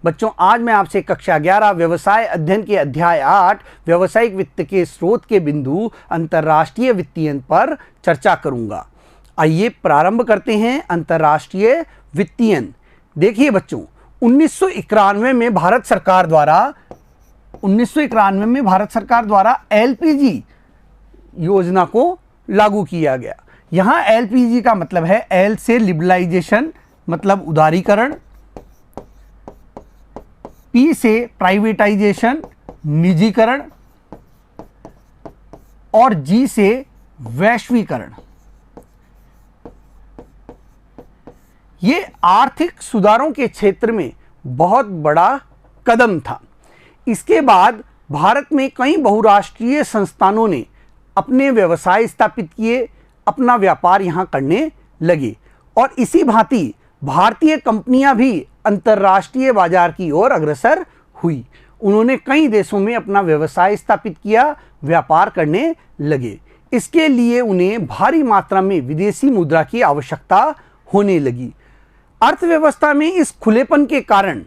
बच्चों आज मैं आपसे कक्षा 11 व्यवसाय अध्ययन के अध्याय 8 व्यावसायिक वित्त के स्रोत के बिंदु अंतर्राष्ट्रीय वित्तीयन पर चर्चा करूंगा। आइए प्रारंभ करते हैं अंतर्राष्ट्रीय वित्तीयन। देखिए बच्चों 1991 में भारत सरकार द्वारा एलपीजी योजना को लागू किया गया। यहाँ एलपीजी का मतलब है एल से लिबरलाइजेशन मतलब उदारीकरण, पी से प्राइवेटाइजेशन निजीकरण और जी से वैश्वीकरण। ये आर्थिक सुधारों के क्षेत्र में बहुत बड़ा कदम था। इसके बाद भारत में कई बहुराष्ट्रीय संस्थानों ने अपने व्यवसाय स्थापित किए, अपना व्यापार यहाँ करने लगे और इसी भांति भारतीय कंपनियां भी अंतर्राष्ट्रीय बाजार की ओर अग्रसर हुई। उन्होंने कई देशों में अपना व्यवसाय स्थापित किया, व्यापार करने लगे। इसके लिए उन्हें भारी मात्रा में विदेशी मुद्रा की आवश्यकता होने लगी। अर्थव्यवस्था में इस खुलेपन के कारण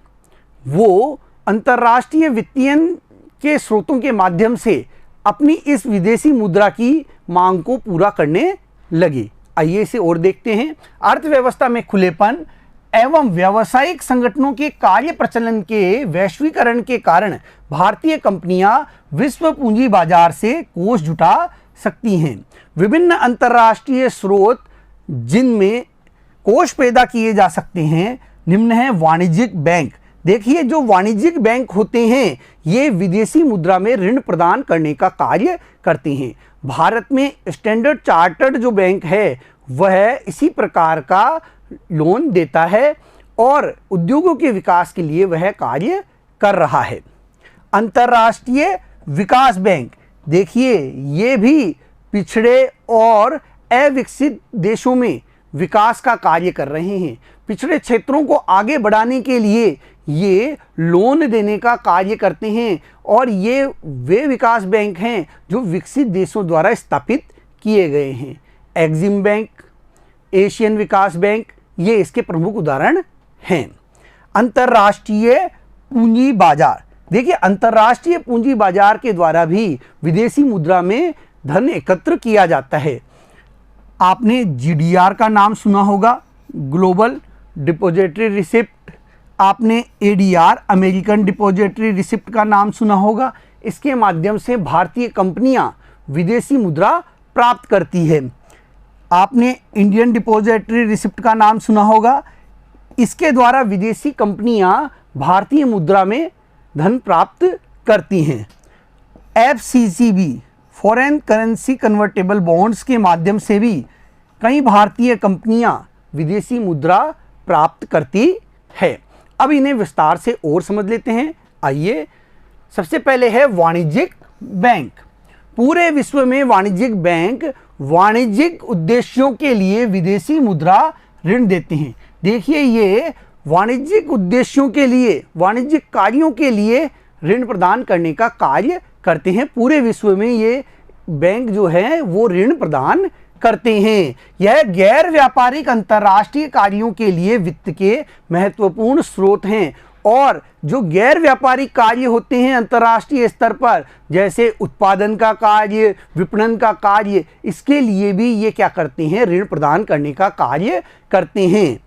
वो अंतर्राष्ट्रीय वित्तीयन के स्रोतों के माध्यम से अपनी इस विदेशी मुद्रा की मांग को पूरा करने लगे। आइए इसे और देखते हैं। अर्थव्यवस्था में खुलेपन एवं व्यावसायिक संगठनों के कार्य प्रचलन के वैश्वीकरण के कारण भारतीय कंपनियां विश्व पूंजी बाजार से कोष जुटा सकती हैं। विभिन्न अंतर्राष्ट्रीय स्रोत जिनमें कोष पैदा किए जा सकते हैं निम्न है वाणिज्यिक बैंक। देखिए जो वाणिज्यिक बैंक होते हैं ये विदेशी मुद्रा में ऋण प्रदान करने का कार्य करते हैं। भारत में स्टैंडर्ड चार्टर्ड जो बैंक है वह इसी प्रकार का लोन देता है और उद्योगों के विकास के लिए वह कार्य कर रहा है। अंतर्राष्ट्रीय विकास बैंक देखिए ये भी पिछड़े और अविकसित देशों में विकास का कार्य कर रहे हैं। पिछड़े क्षेत्रों को आगे बढ़ाने के लिए ये लोन देने का कार्य करते हैं और ये वे विकास बैंक हैं जो विकसित देशों द्वारा स्थापित किए गए हैं। एक्सिम बैंक, एशियन विकास बैंक ये इसके प्रमुख उदाहरण हैं। अंतर्राष्ट्रीय पूंजी बाजार देखिए अंतर्राष्ट्रीय पूंजी बाजार के द्वारा भी विदेशी मुद्रा में धन एकत्र किया जाता है। आपने जीडीआर का नाम सुना होगा, ग्लोबल डिपॉजिटरी रिसिप्ट। आपने एडीआर अमेरिकन डिपॉजिटरी रिसिप्ट का नाम सुना होगा। इसके माध्यम से भारतीय कंपनियां विदेशी मुद्रा प्राप्त करती है। आपने इंडियन डिपॉजिटरी रिसिप्ट का नाम सुना होगा। इसके द्वारा विदेशी कंपनियां भारतीय मुद्रा में धन प्राप्त करती हैं। एफसीसीबी फॉरेन करेंसी कन्वर्टेबल बॉन्ड्स के माध्यम से भी कई भारतीय कंपनियां विदेशी मुद्रा प्राप्त करती है। अब इन्हें विस्तार से और समझ लेते हैं। आइए सबसे पहले है वाणिज्यिक बैंक। पूरे विश्व में वाणिज्यिक बैंक वाणिज्यिक उद्देश्यों के लिए विदेशी मुद्रा ऋण देते हैं। देखिए ये वाणिज्यिक उद्देश्यों के लिए, वाणिज्यिक कार्यों के लिए ऋण प्रदान करने का कार्य करते हैं। पूरे विश्व में ये बैंक जो है वो ऋण प्रदान करते हैं। यह गैर व्यापारिक अंतर्राष्ट्रीय कार्यों के लिए वित्त के महत्वपूर्ण स्रोत हैं और जो गैर व्यापारिक कार्य होते हैं अंतर्राष्ट्रीय स्तर पर जैसे उत्पादन का कार्य, विपणन का कार्य, इसके लिए भी ये क्या करते हैं, ऋण प्रदान करने का कार्य करते हैं।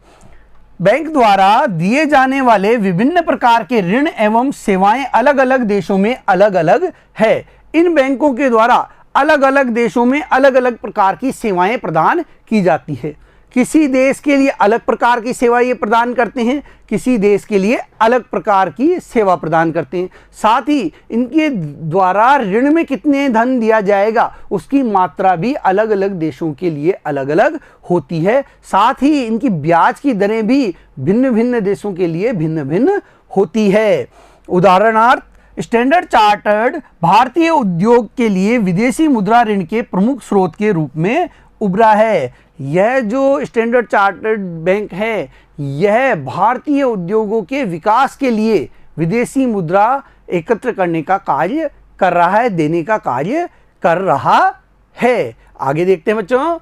बैंक द्वारा दिए जाने वाले विभिन्न प्रकार के ऋण एवं सेवाएं अलग अलग देशों में अलग अलग है। इन बैंकों के द्वारा अलग अलग देशों में अलग अलग प्रकार की सेवाएं प्रदान की जाती है। किसी देश के लिए अलग प्रकार की सेवा ये प्रदान करते हैं, किसी देश के लिए अलग प्रकार की सेवा प्रदान करते हैं। साथ ही इनके द्वारा ऋण में कितने धन दिया जाएगा उसकी मात्रा भी अलग अलग देशों के लिए अलग अलग होती है। साथ ही इनकी ब्याज की दरें भी भिन्न भिन्न देशों के लिए भिन्न भिन्न होती है। उदाहरणार्थ स्टैंडर्ड चार्टर्ड भारतीय उद्योग के लिए विदेशी मुद्रा ऋण के प्रमुख स्रोत के रूप में उभरा है। यह जो स्टैंडर्ड चार्टर्ड बैंक है यह भारतीय उद्योगों के विकास के लिए विदेशी मुद्रा एकत्र करने का कार्य कर रहा है, देने का कार्य कर रहा है। आगे देखते हैं बच्चों,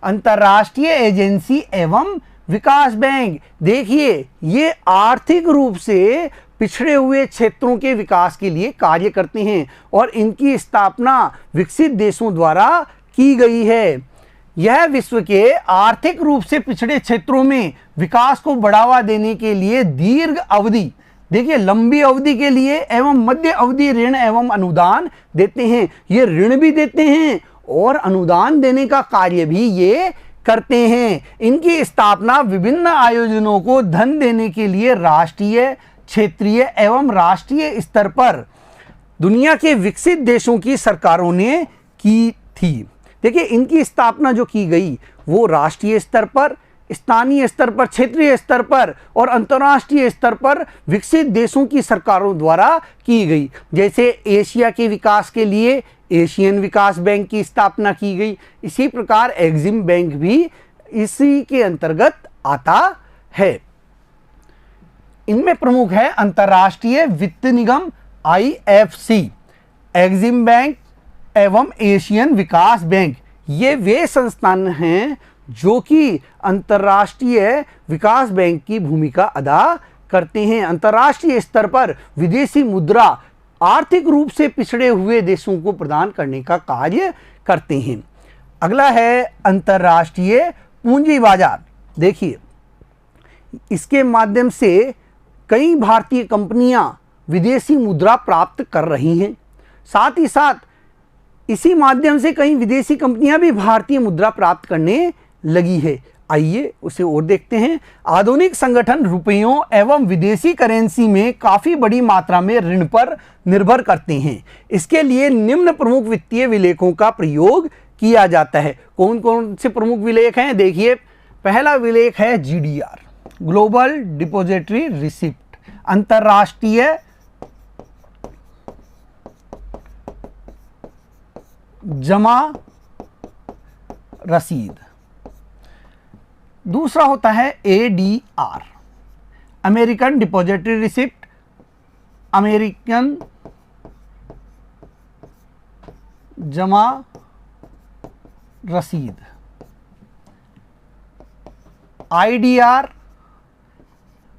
अंतर्राष्ट्रीय एजेंसी एवं विकास बैंक। देखिए ये आर्थिक रूप से पिछड़े हुए क्षेत्रों के विकास के लिए कार्य करते हैं और इनकी स्थापना विकसित देशों द्वारा की गई है। यह विश्व के आर्थिक रूप से पिछड़े क्षेत्रों में विकास को बढ़ावा देने के लिए दीर्घ अवधि, देखिए लंबी अवधि के लिए एवं मध्य अवधि ऋण एवं अनुदान देते हैं। ये ऋण भी देते हैं और अनुदान देने का कार्य भी ये करते हैं। इनकी स्थापना विभिन्न आयोजनों को धन देने के लिए राष्ट्रीय, क्षेत्रीय एवं राष्ट्रीय स्तर पर दुनिया के विकसित देशों की सरकारों ने की थी। देखिए इनकी स्थापना जो की गई वो राष्ट्रीय स्तर पर, स्थानीय स्तर पर, क्षेत्रीय स्तर पर और अंतर्राष्ट्रीय स्तर पर विकसित देशों की सरकारों द्वारा की गई। जैसे एशिया के विकास के लिए एशियन विकास बैंक की स्थापना की गई, इसी प्रकार एग्जिम बैंक भी इसी के अंतर्गत आता है। इनमें प्रमुख है अंतर्राष्ट्रीय वित्त निगम IFC, एग्जिम बैंक एवं एशियन विकास बैंक। ये वे संस्थान हैं जो कि अंतर्राष्ट्रीय विकास बैंक की भूमिका अदा करते हैं। अंतर्राष्ट्रीय स्तर पर विदेशी मुद्रा आर्थिक रूप से पिछड़े हुए देशों को प्रदान करने का कार्य करते हैं। अगला है अंतर्राष्ट्रीय पूंजी बाजार। देखिए इसके माध्यम से कई भारतीय कंपनियां विदेशी मुद्रा प्राप्त कर रही हैं। साथ ही साथ इसी माध्यम से कई विदेशी कंपनियां भी भारतीय मुद्रा प्राप्त करने लगी है। आइए उसे और देखते हैं। आधुनिक संगठन रुपयों एवं विदेशी करेंसी में काफ़ी बड़ी मात्रा में ऋण पर निर्भर करते हैं। इसके लिए निम्न प्रमुख वित्तीय विलेखों का प्रयोग किया जाता है। कौन कौन से प्रमुख विलेख हैं? देखिए पहला विलेख है GDR, ग्लोबल डिपॉजिटरी रिसिप्ट, अंतर्राष्ट्रीय जमा रसीद। दूसरा होता है ADR, American depository receipt, American जमा रसीद। IDR,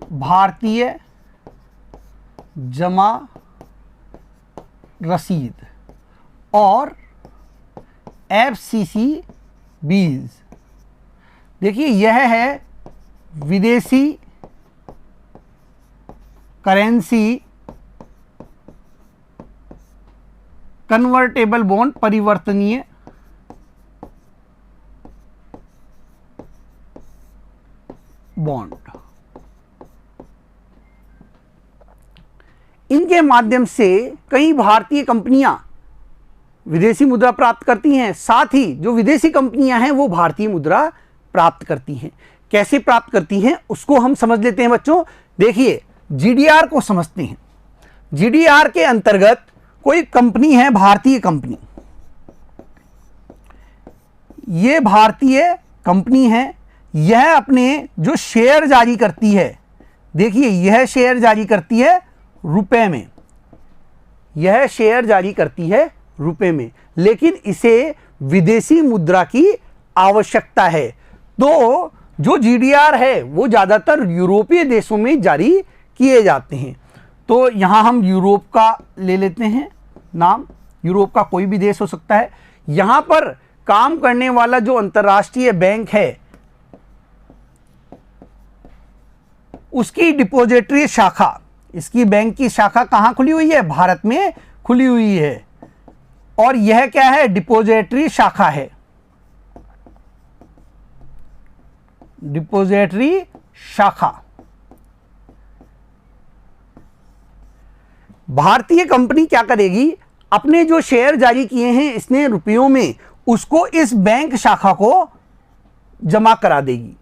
भारतीय जमा रसीद। और FCCBs, देखिए यह है विदेशी करेंसी कन्वर्टेबल बॉन्ड, परिवर्तनीय बॉन्ड। इनके माध्यम से कई भारतीय कंपनियां विदेशी मुद्रा प्राप्त करती हैं। साथ ही जो विदेशी कंपनियां हैं वो भारतीय मुद्रा प्राप्त करती हैं। कैसे प्राप्त करती हैं उसको हम समझ लेते हैं बच्चों। देखिए GDR को समझते हैं। GDR के अंतर्गत कोई कंपनी है, भारतीय कंपनी, ये भारतीय कंपनी है, यह अपने जो शेयर जारी करती है, देखिए यह शेयर जारी करती है रुपए में, यह शेयर जारी करती है रुपए में, लेकिन इसे विदेशी मुद्रा की आवश्यकता है। तो जो GDR है वो ज़्यादातर यूरोपीय देशों में जारी किए जाते हैं। तो यहाँ हम यूरोप का ले लेते हैं नाम, यूरोप का कोई भी देश हो सकता है। यहाँ पर काम करने वाला जो अंतर्राष्ट्रीय बैंक है उसकी डिपॉजिटरी शाखा, इसकी बैंक की शाखा कहाँ खुली हुई है? भारत में खुली हुई है। और यह क्या है? डिपॉजिटरी शाखा है, डिपॉजिटरी शाखा। भारतीय कंपनी क्या करेगी? अपने जो शेयर जारी किए हैं इसने रुपयों में, उसको इस बैंक शाखा को जमा करा देगी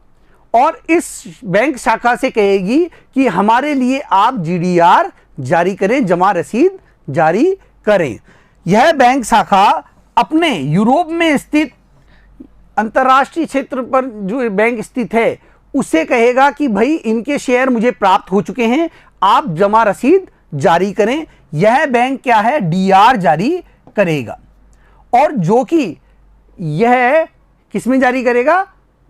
और इस बैंक शाखा से कहेगी कि हमारे लिए आप GDR जारी करें, जमा रसीद जारी करें। यह बैंक शाखा अपने यूरोप में स्थित अंतर्राष्ट्रीय क्षेत्र पर जो बैंक स्थित है उसे कहेगा कि भाई इनके शेयर मुझे प्राप्त हो चुके हैं, आप जमा रसीद जारी करें। यह बैंक क्या है? DR जारी करेगा। और जो कि यह किस में जारी करेगा?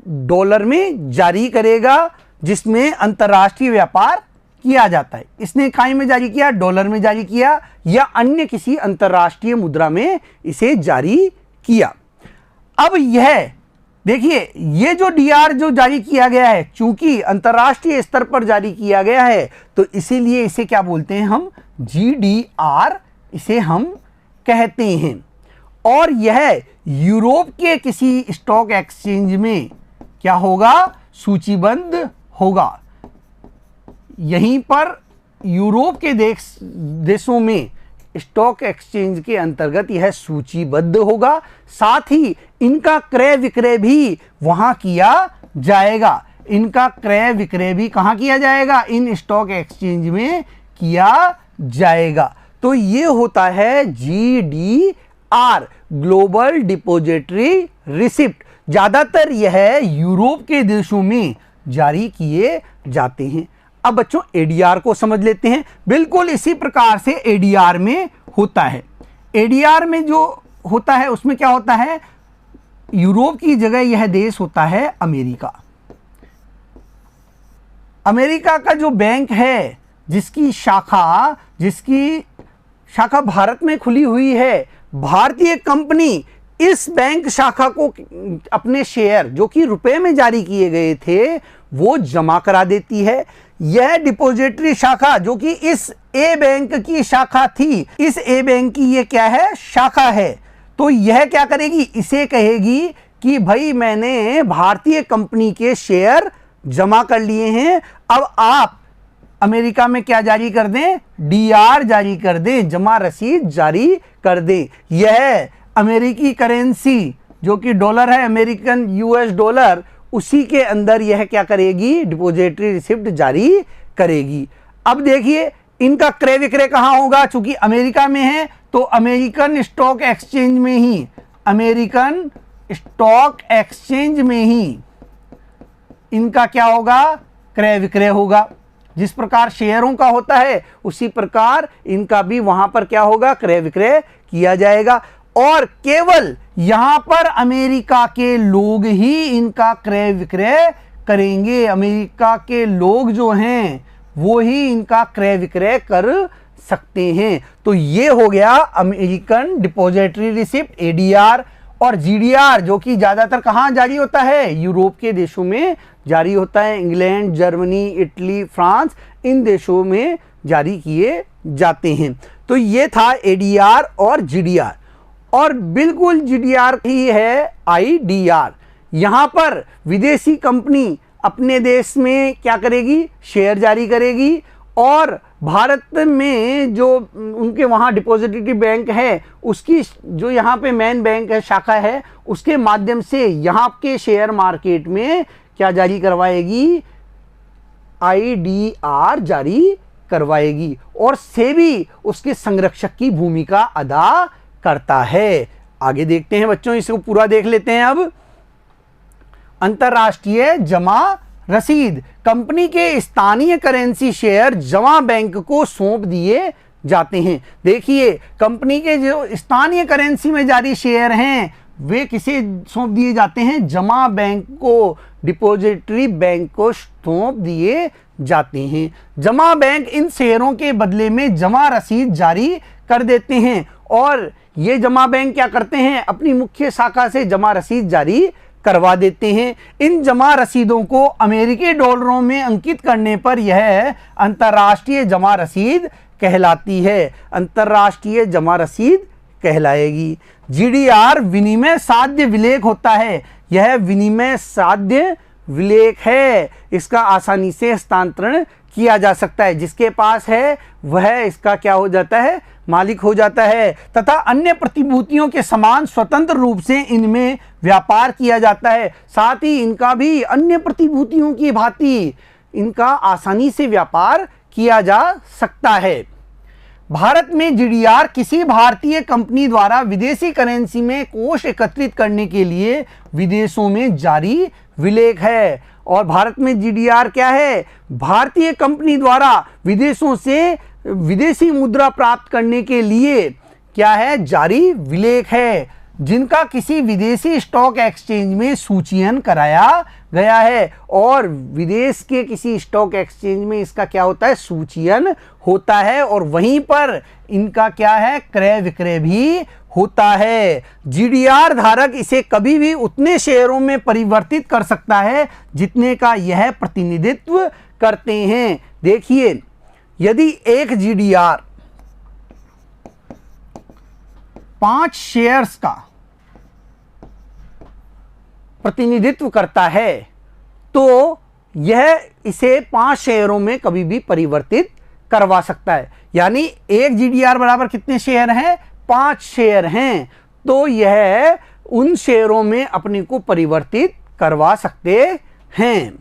डॉलर में जारी करेगा, जिसमें अंतर्राष्ट्रीय व्यापार किया जाता है। इसने इकाई में जारी किया, डॉलर में जारी किया या अन्य किसी अंतरराष्ट्रीय मुद्रा में इसे जारी किया। अब यह देखिए, ये जो डीआर जो जारी किया गया है, चूंकि अंतरराष्ट्रीय स्तर पर जारी किया गया है, तो इसीलिए इसे क्या बोलते हैं हम, जीडीआर इसे हम कहते हैं। और यह यूरोप के किसी स्टॉक एक्सचेंज में क्या होगा, सूचीबद्ध होगा। यहीं पर यूरोप के देशों में स्टॉक एक्सचेंज के अंतर्गत यह सूचीबद्ध होगा। साथ ही इनका क्रय विक्रय भी वहां किया जाएगा। इनका क्रय विक्रय भी कहां किया जाएगा, इन स्टॉक एक्सचेंज में किया जाएगा। तो ये होता है जीडीआर, ग्लोबल डिपॉजिटरी रिसिप्ट। ज्यादातर यह यूरोप के देशों में जारी किए जाते हैं। अब बच्चों एडीआर को समझ लेते हैं। बिल्कुल इसी प्रकार से एडीआर में होता है। एडीआर में जो होता है उसमें क्या होता है, यूरोप की जगह यह देश होता है अमेरिका। अमेरिका का जो बैंक है, जिसकी शाखा भारत में खुली हुई है, भारतीय कंपनी इस बैंक शाखा को अपने शेयर जो कि रुपए में जारी किए गए थे वो जमा करा देती है। यह डिपॉजिटरी शाखा जो कि इस ए बैंक की शाखा थी, इस ए बैंक की ये क्या है, शाखा है, तो यह क्या करेगी, इसे कहेगी कि भाई मैंने भारतीय कंपनी के शेयर जमा कर लिए हैं, अब आप अमेरिका में क्या जारी कर दें, डीआर जारी कर दें, जमा रसीद जारी कर दें। यह अमेरिकी करेंसी जो कि डॉलर है, अमेरिकन यूएस डॉलर, उसी के अंदर यह क्या करेगी, डिपॉजिटरी रिसिप्ट जारी करेगी। अब देखिए इनका क्रय विक्रय कहां होगा, चूंकि अमेरिका में है तो अमेरिकन स्टॉक एक्सचेंज में ही, अमेरिकन स्टॉक एक्सचेंज में ही इनका क्या होगा, क्रय विक्रय होगा। जिस प्रकार शेयरों का होता है उसी प्रकार इनका भी वहां पर क्या होगा, क्रय विक्रय किया जाएगा। और केवल यहां पर अमेरिका के लोग ही इनका क्रय विक्रय करेंगे। अमेरिका के लोग जो हैं वो ही इनका क्रय विक्रय कर सकते हैं। तो ये हो गया अमेरिकन डिपॉजिटरी रिसिप्ट, एडीआर। और जीडीआर जो कि ज्यादातर कहां जारी होता है, यूरोप के देशों में जारी होता है। इंग्लैंड, जर्मनी, इटली, फ्रांस, इन देशों में जारी किए जाते हैं। तो ये था एडीआर और जीडीआर। और बिल्कुल जीडीआर ही है आईडीआर। यहां पर विदेशी कंपनी अपने देश में क्या करेगी, शेयर जारी करेगी, और भारत में जो उनके वहाँ डिपॉजिटरी बैंक है उसकी जो यहाँ पे मेन बैंक है, शाखा है, उसके माध्यम से यहाँ के शेयर मार्केट में क्या जारी करवाएगी, आईडीआर जारी करवाएगी। और सेबी उसके संरक्षक की भूमिका अदा करता है। आगे देखते हैं बच्चों, इसको पूरा देख लेते हैं। अब अंतरराष्ट्रीय जमा रसीद, कंपनी के स्थानीय करेंसी शेयर जमा बैंक को सौंप दिए जाते हैं। देखिए कंपनी के जो स्थानीय करेंसी में जारी शेयर हैं वे किसे सौंप दिए जाते हैं, जमा बैंक को, डिपॉजिटरी बैंक को सौंप दिए जाते हैं। जमा बैंक इन शेयरों के बदले में जमा रसीद जारी कर देते हैं। और ये जमा बैंक क्या करते हैं, अपनी मुख्य शाखा से जमा रसीद जारी करवा देते हैं। इन जमा रसीदों को अमेरिकी डॉलरों में अंकित करने पर यह अंतर्राष्ट्रीय जमा रसीद कहलाती है, अंतर्राष्ट्रीय जमा रसीद कहलाएगी। जीडीआर विनिमय साध्य विलेख होता है। यह विनिमय साध्य विलेख है, इसका आसानी से हस्तांतरण किया जा सकता है। जिसके पास है वह इसका क्या हो जाता है, मालिक हो जाता है। तथा अन्य प्रतिभूतियों के समान स्वतंत्र रूप से इनमें व्यापार किया जाता है। साथ ही इनका भी अन्य प्रतिभूतियों की भांति इनका आसानी से व्यापार किया जा सकता है। भारत में जीडीआर किसी भारतीय कंपनी द्वारा विदेशी करेंसी में कोष एकत्रित करने के लिए विदेशों में जारी विलेख है। और भारत में जीडीआर क्या है, भारतीय कंपनी द्वारा विदेशों से विदेशी मुद्रा प्राप्त करने के लिए क्या है, जारी विलेख है, जिनका किसी विदेशी स्टॉक एक्सचेंज में सूचीयन कराया गया है और विदेश के किसी स्टॉक एक्सचेंज में इसका क्या होता है, सूचीयन होता है और वहीं पर इनका क्या है, क्रय विक्रय भी होता है। जीडीआर धारक इसे कभी भी उतने शेयरों में परिवर्तित कर सकता है जितने का यह प्रतिनिधित्व करते हैं। देखिए, यदि एक जीडीआर 5 शेयर्स का प्रतिनिधित्व करता है तो यह इसे 5 शेयरों में कभी भी परिवर्तित करवा सकता है। यानी एक जीडीआर बराबर कितने शेयर हैं, 5 शेयर हैं, तो यह उन शेयरों में अपने को परिवर्तित करवा सकते हैं।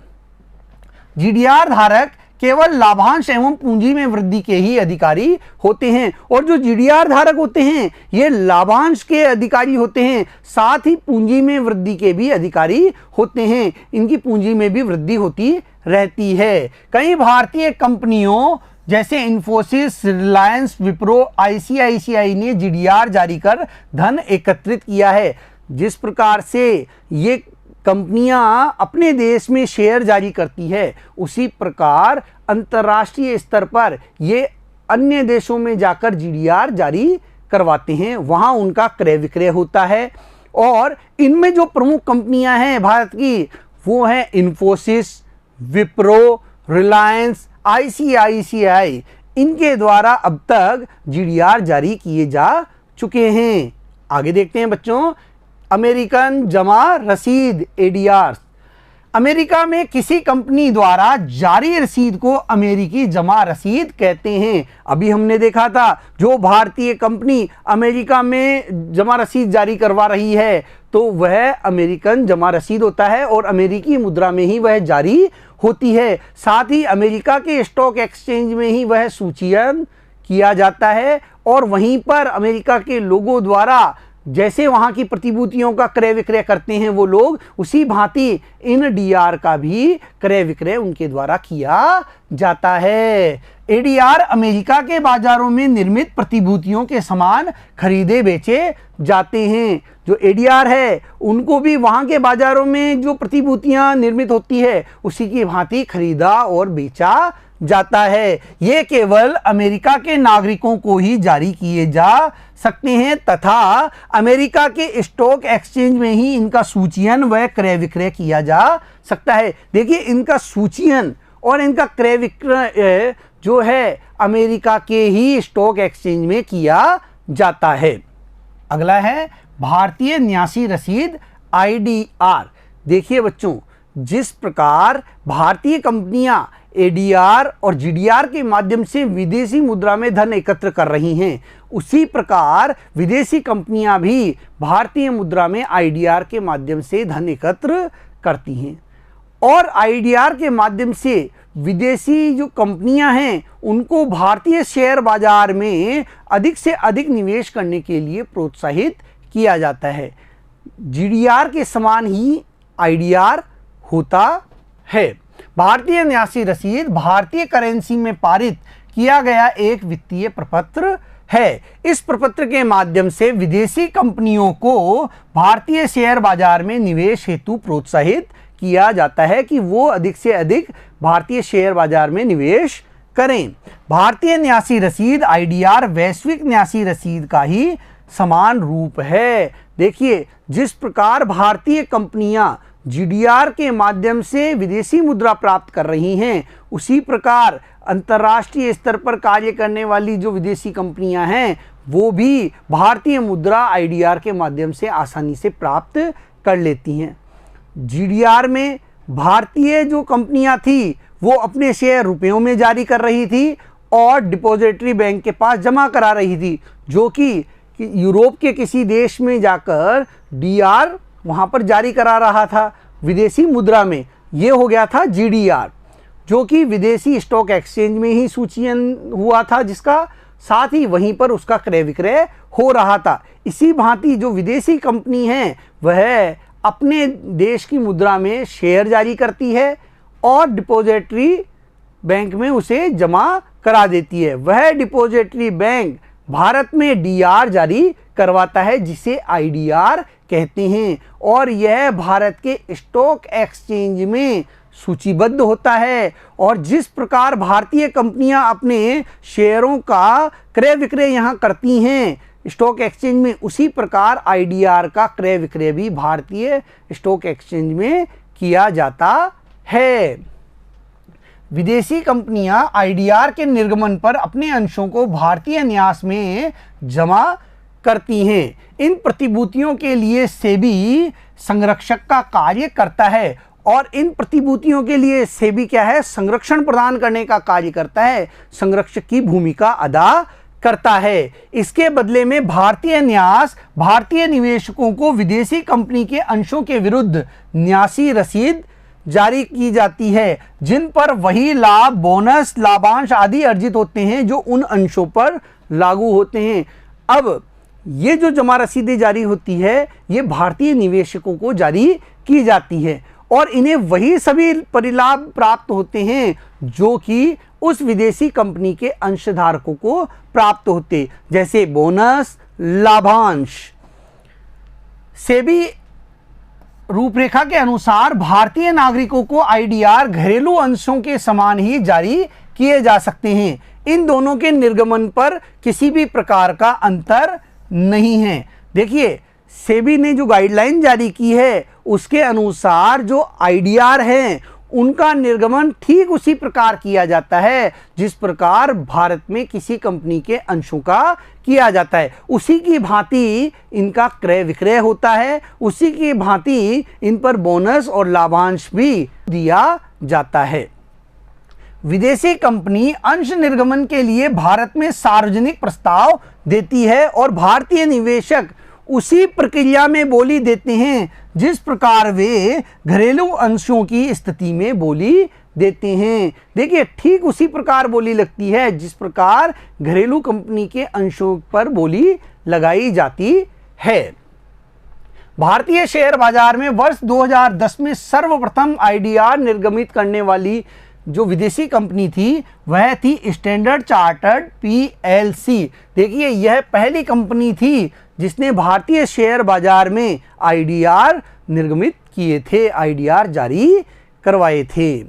जीडीआर धारक केवल लाभांश एवं पूंजी में वृद्धि के ही अधिकारी होते हैं और जो जीडीआर धारक होते हैं ये लाभांश के अधिकारी होते हैं, साथ ही पूंजी में वृद्धि के भी अधिकारी होते हैं। इनकी पूंजी में भी वृद्धि होती रहती है। कई भारतीय कंपनियों जैसे इन्फोसिस, रिलायंस, विप्रो, आईसीआईसीआई ने जीडीआर जारी कर धन एकत्रित किया है। जिस प्रकार से ये कंपनियां अपने देश में शेयर जारी करती है उसी प्रकार अंतर्राष्ट्रीय स्तर पर ये अन्य देशों में जाकर जीडीआर जारी करवाते हैं, वहां उनका क्रय विक्रय होता है। और इनमें जो प्रमुख कंपनियां हैं भारत की वो हैं इन्फोसिस, विप्रो, रिलायंस, आईसीआईसीआई। इनके द्वारा अब तक जीडीआर जारी किए जा चुके हैं। आगे देखते हैं बच्चों, अमेरिकन जमा रसीद एडीआर। अमेरिका में किसी कंपनी द्वारा जारी रसीद को अमेरिकी जमा रसीद कहते हैं। अभी हमने देखा था जो भारतीय कंपनी अमेरिका में जमा रसीद जारी करवा रही है तो वह अमेरिकन जमा रसीद होता है और अमेरिकी मुद्रा में ही वह जारी होती है। साथ ही अमेरिका के स्टॉक एक्सचेंज में ही वह सूचीयन किया जाता है और वहीं पर अमेरिका के लोगों द्वारा जैसे वहां की प्रतिभूतियों का क्रय विक्रय करते हैं वो लोग, उसी भांति इन डीआर का भी क्रय विक्रय उनके द्वारा किया जाता है। एडीआर अमेरिका के बाजारों में निर्मित प्रतिभूतियों के समान खरीदे बेचे जाते हैं। जो एडीआर है उनको भी वहां के बाजारों में जो प्रतिभूतियां निर्मित होती है उसी की भांति खरीदा और बेचा जाता है। ये केवल अमेरिका के नागरिकों को ही जारी किए जा सकते हैं तथा अमेरिका के स्टॉक एक्सचेंज में ही इनका सूचीयन व क्रय विक्रय किया जा सकता है। देखिए, इनका सूचीयन और इनका क्रय विक्रय जो है अमेरिका के ही स्टॉक एक्सचेंज में किया जाता है। अगला है भारतीय न्यासी रसीद आईडीआर। देखिए बच्चों, जिस प्रकार भारतीय कंपनियां एडीआर और जीडीआर के माध्यम से विदेशी मुद्रा में धन एकत्र कर रही हैं, उसी प्रकार विदेशी कंपनियां भी भारतीय मुद्रा में आईडीआर के माध्यम से धन एकत्र करती हैं और आईडीआर के माध्यम से विदेशी जो कंपनियां हैं उनको भारतीय शेयर बाजार में अधिक से अधिक निवेश करने के लिए प्रोत्साहित किया जाता है। जीडीआर के समान ही आईडीआर होता है। भारतीय न्यासी रसीद भारतीय करेंसी में पारित किया गया एक वित्तीय प्रपत्र है। इस प्रपत्र के माध्यम से विदेशी कंपनियों को भारतीय शेयर बाजार में निवेश हेतु प्रोत्साहित किया जाता है कि वो अधिक से अधिक भारतीय शेयर बाजार में निवेश करें। भारतीय न्यासी रसीद आईडीआर वैश्विक न्यासी रसीद का ही समान रूप है। देखिए, जिस प्रकार भारतीय कंपनियां जीडीआर के माध्यम से विदेशी मुद्रा प्राप्त कर रही हैं, उसी प्रकार अंतर्राष्ट्रीय स्तर पर कार्य करने वाली जो विदेशी कंपनियां हैं वो भी भारतीय मुद्रा आईडीआर के माध्यम से आसानी से प्राप्त कर लेती हैं। जीडीआर में भारतीय जो कंपनियां थी वो अपने शेयर रुपयों में जारी कर रही थी और डिपॉजिटरी बैंक के पास जमा करा रही थी, जो कि यूरोप के किसी देश में जाकर डीआर वहां पर जारी करा रहा था विदेशी मुद्रा में। ये हो गया था जीडीआर, जो कि विदेशी स्टॉक एक्सचेंज में ही सूचीयन हुआ था, जिसका साथ ही वहीं पर उसका क्रय विक्रय हो रहा था। इसी भांति जो विदेशी कंपनी है वह अपने देश की मुद्रा में शेयर जारी करती है और डिपॉजिटरी बैंक में उसे जमा करा देती है। वह डिपॉजिटरी बैंक भारत में डीआर जारी करवाता है, जिसे आईडीआर कहते हैं, और यह भारत के स्टॉक एक्सचेंज में सूचीबद्ध होता है। और जिस प्रकार भारतीय कंपनियां अपने शेयरों का क्रय विक्रय यहां करती हैं स्टॉक एक्सचेंज में, उसी प्रकार आईडीआर का क्रय विक्रय भी भारतीय स्टॉक एक्सचेंज में किया जाता है। विदेशी कंपनियां आईडीआर के निर्गमन पर अपने अंशों को भारतीय न्यास में जमा करती हैं। इन प्रतिभूतियों के लिए सेबी संरक्षक का कार्य करता है, और इन प्रतिभूतियों के लिए सेबी क्या है, संरक्षण प्रदान करने का कार्य करता है, संरक्षक की भूमिका अदा करता है। इसके बदले में भारतीय न्यास भारतीय निवेशकों को विदेशी कंपनी के अंशों के विरुद्ध न्यासी रसीद जारी की जाती है, जिन पर वही लाभ, बोनस, लाभांश आदि अर्जित होते हैं जो उन अंशों पर लागू होते हैं। अब ये जो जमा रसीदें जारी होती है, ये भारतीय निवेशकों को जारी की जाती है, और इन्हें वही सभी परिलाभ प्राप्त होते हैं जो कि उस विदेशी कंपनी के अंशधारकों को प्राप्त होते, जैसे बोनस, लाभांश। सेबी रूपरेखा के अनुसार भारतीय नागरिकों को आईडीआर घरेलू अंशों के समान ही जारी किए जा सकते हैं। इन दोनों के निर्गमन पर किसी भी प्रकार का अंतर नहीं है। देखिए, सेबी ने जो गाइडलाइन जारी की है उसके अनुसार जो आईडीआर हैं उनका निर्गमन ठीक उसी प्रकार किया जाता है जिस प्रकार भारत में किसी कंपनी के अंशों का किया जाता है। उसी की भांति इनका क्रय विक्रय होता है, उसी की भांति इन पर बोनस और लाभांश भी दिया जाता है। विदेशी कंपनी अंश निर्गमन के लिए भारत में सार्वजनिक प्रस्ताव देती है, और भारतीय निवेशक उसी प्रक्रिया में बोली देते हैं जिस प्रकार वे घरेलू अंशों की स्थिति में बोली देते हैं। देखिए, ठीक उसी प्रकार बोली लगती है जिस प्रकार घरेलू कंपनी के अंशों पर बोली लगाई जाती है। भारतीय शेयर बाजार में वर्ष 2010 में सर्वप्रथम आईडीआर निर्गमित करने वाली जो विदेशी कंपनी थी वह थी स्टैंडर्ड चार्टर्ड पीएलसी। देखिए, यह पहली कंपनी थी जिसने भारतीय शेयर बाजार में आईडीआर निर्गमित किए थे, आईडीआर जारी करवाए थे।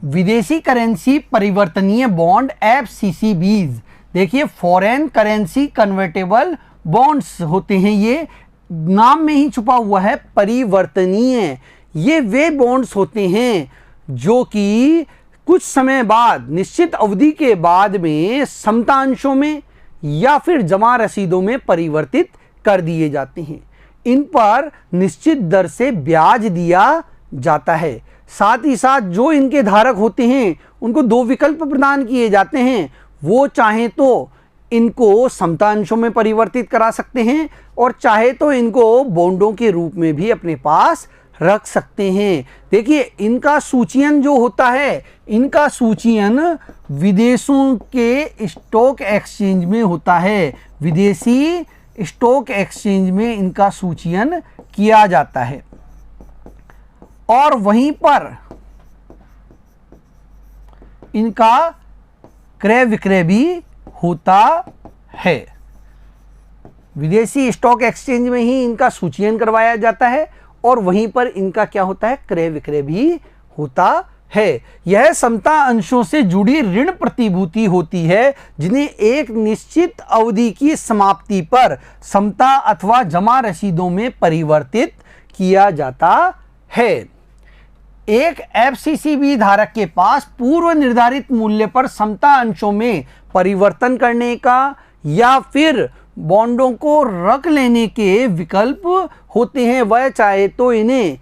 विदेशी करेंसी परिवर्तनीय बॉन्ड एफसीसीबीज, देखिए फॉरेन करेंसी कन्वर्टेबल बॉन्ड्स होते हैं, ये नाम में ही छुपा हुआ है परिवर्तनीय। ये वे बॉन्ड्स होते हैं जो कि कुछ समय बाद, निश्चित अवधि के बाद में समतांशों में या फिर जमा रसीदों में परिवर्तित कर दिए जाते हैं। इन पर निश्चित दर से ब्याज दिया जाता है। साथ ही साथ जो इनके धारक होते हैं उनको दो विकल्प प्रदान किए जाते हैं। वो चाहे तो इनको समतांशों में परिवर्तित करा सकते हैं, और चाहे तो इनको बॉन्डों के रूप में भी अपने पास रख सकते हैं। देखिए, इनका सूचीयन जो होता है, इनका सूचीयन विदेशों के स्टॉक एक्सचेंज में होता है। विदेशी स्टॉक एक्सचेंज में इनका सूचीयन किया जाता है, और वहीं पर इनका क्रय विक्रय भी होता है। विदेशी स्टॉक एक्सचेंज में ही इनका सूचीयन करवाया जाता है, और वहीं पर इनका क्या होता है, क्रय विक्रय भी होता है। यह समता अंशों से जुड़ी ऋण प्रतिभूति होती है जिन्हें एक निश्चित अवधि की समाप्ति पर समता अथवा जमा रसीदों में परिवर्तित किया जाता है। एक एफसीसीबी धारक के पास पूर्व निर्धारित मूल्य पर समता अंशों में परिवर्तन करने का या फिर बॉन्डों को रख लेने के विकल्प होते हैं। वह चाहे तो इन्हें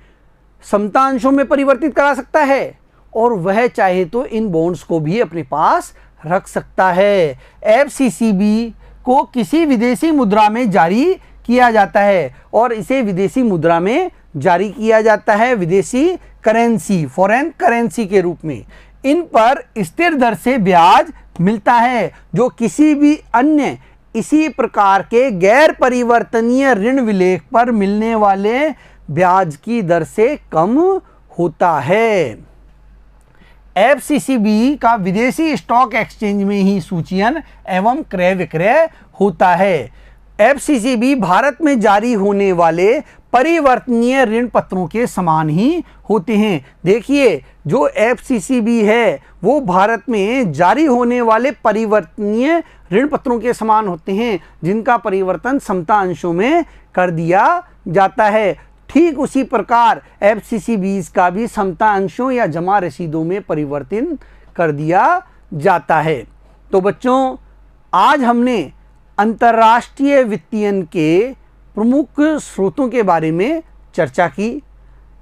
समता अंशों में परिवर्तित करा सकता है, और वह चाहे तो इन बॉन्ड्स को भी अपने पास रख सकता है। एफसीसीबी को किसी विदेशी मुद्रा में जारी किया जाता है, और इसे विदेशी मुद्रा में जारी किया जाता है, विदेशी करेंसी, फॉरेन करेंसी के रूप में। इन पर स्थिर दर से ब्याज मिलता है, जो किसी भी अन्य इसी प्रकार के गैर परिवर्तनीय ऋण विलेख पर मिलने वाले ब्याज की दर से कम होता है। एफसीसीबी का विदेशी स्टॉक एक्सचेंज में ही सूचीयन एवं क्रय विक्रय होता है। एफसीसीबी भारत में जारी होने वाले परिवर्तनीय ऋण पत्रों के समान ही होते हैं। देखिए, जो एफसीसीबी है वो भारत में जारी होने वाले परिवर्तनीय ऋण पत्रों के समान होते हैं, जिनका परिवर्तन समता अंशों में कर दिया जाता है। ठीक उसी प्रकार एफसीसीबीज का भी समता अंशों या जमा रसीदों में परिवर्तन कर दिया जाता है। तो बच्चों, आज हमने अंतर्राष्ट्रीय वित्तीयन के प्रमुख स्रोतों के बारे में चर्चा की।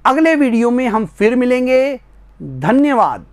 अगले वीडियो में हम फिर मिलेंगे। धन्यवाद।